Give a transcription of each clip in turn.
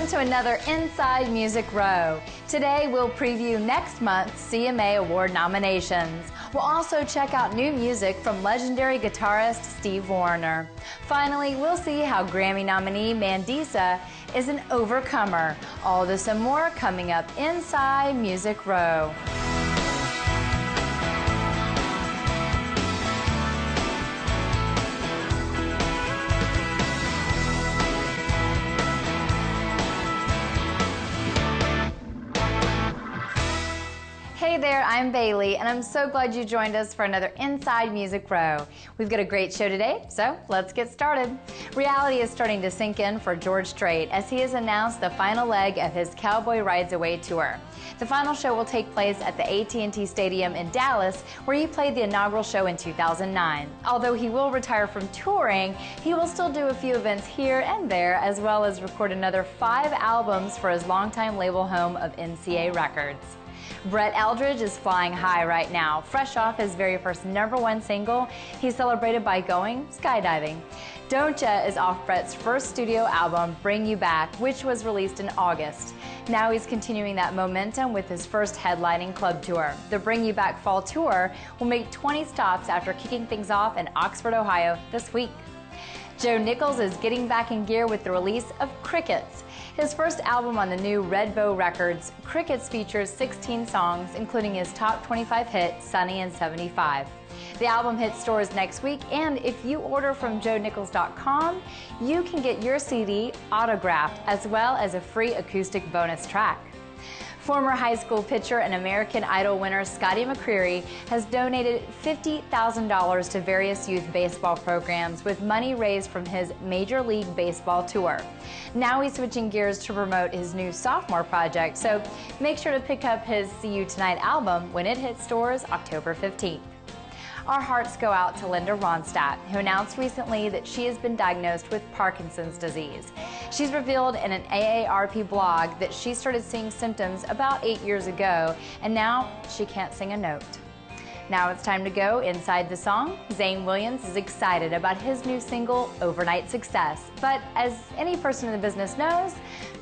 Welcome to another Inside Music Row. Today we'll preview next month's CMA Award nominations. We'll also check out new music from legendary guitarist Steve Wariner. Finally, we'll see how Grammy nominee Mandisa is an overcomer. All this and more coming up Inside Music Row. Hey there, I'm Bailey, and I'm so glad you joined us for another Inside Music Row. We've got a great show today, so let's get started. Reality is starting to sink in for George Strait as he has announced the final leg of his Cowboy Rides Away tour. The final show will take place at the AT&T Stadium in Dallas, where he played the inaugural show in 2009. Although he will retire from touring, he will still do a few events here and there, as well as record another 5 albums for his longtime label home of NCA Records. Brett Eldredge is flying high right now. Fresh off his very first #1 single, he celebrated by going skydiving. Don't Ya is off Brett's first studio album, Bring You Back, which was released in August. Now he's continuing that momentum with his first headlining club tour. The Bring You Back Fall Tour will make 20 stops after kicking things off in Oxford, Ohio this week. Joe Nichols is getting back in gear with the release of Crickets. His first album on the new Red Bow Records, Crickets features 16 songs, including his top 25 hit, Sunny and 75. The album hits stores next week, and if you order from joenichols.com, you can get your CD autographed, as well as a free acoustic bonus track. Former high school pitcher and American Idol winner Scotty McCreery has donated $50,000 to various youth baseball programs with money raised from his Major League Baseball tour. Now he's switching gears to promote his new sophomore project, so make sure to pick up his See You Tonight album when it hits stores October 15th. Our hearts go out to Linda Ronstadt, who announced recently that she has been diagnosed with Parkinson's disease. She's revealed in an AARP blog that she started seeing symptoms about 8 years ago, and now she can't sing a note. Now it's time to go inside the song. Zane Williams is excited about his new single, Overnight Success. But as any person in the business knows,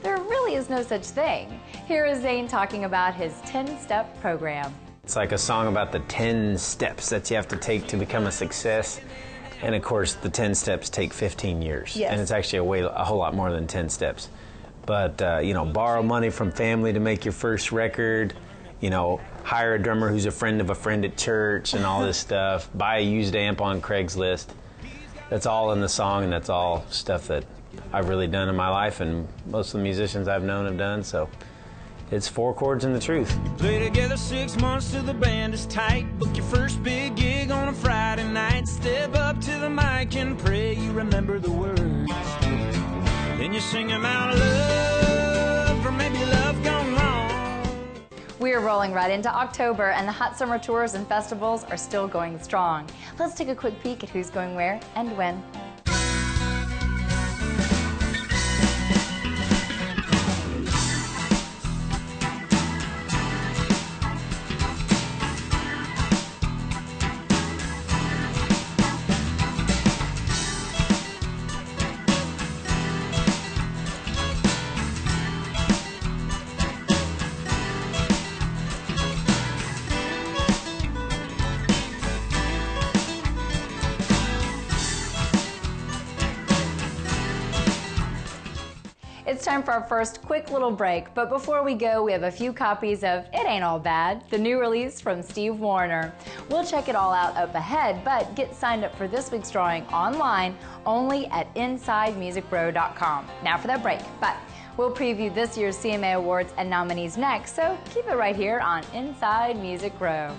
there really is no such thing. Here is Zane talking about his 10-step program. It's like a song about the 10 steps that you have to take to become a success. And of course, the 10 steps take 15 years. Yes. And it's actually a whole lot more than 10 steps. But, borrow money from family to make your first record, hire a drummer who's a friend of a friend at church and all this stuff, buy a used amp on Craigslist. That's all in the song, and that's all stuff that I've really done in my life, and most of the musicians I've known have done, so it's 4 chords and the truth. Play together 6 months till the band is tight. Book your first big gig on a Friday night. Step up to the mic and pray you remember the words. Then you sing them out of love, or maybe love gone wrong. We are rolling right into October, and the hot summer tours and festivals are still going strong. Let's take a quick peek at who's going where and when. It's time for our first quick little break, but before we go, we have a few copies of It Ain't All Bad, the new release from Steve Wariner. We'll check it all out up ahead, but get signed up for this week's drawing online only at InsideMusicRow.com. Now for that break, but we'll preview this year's CMA Awards and nominees next, so keep it right here on Inside Music Row.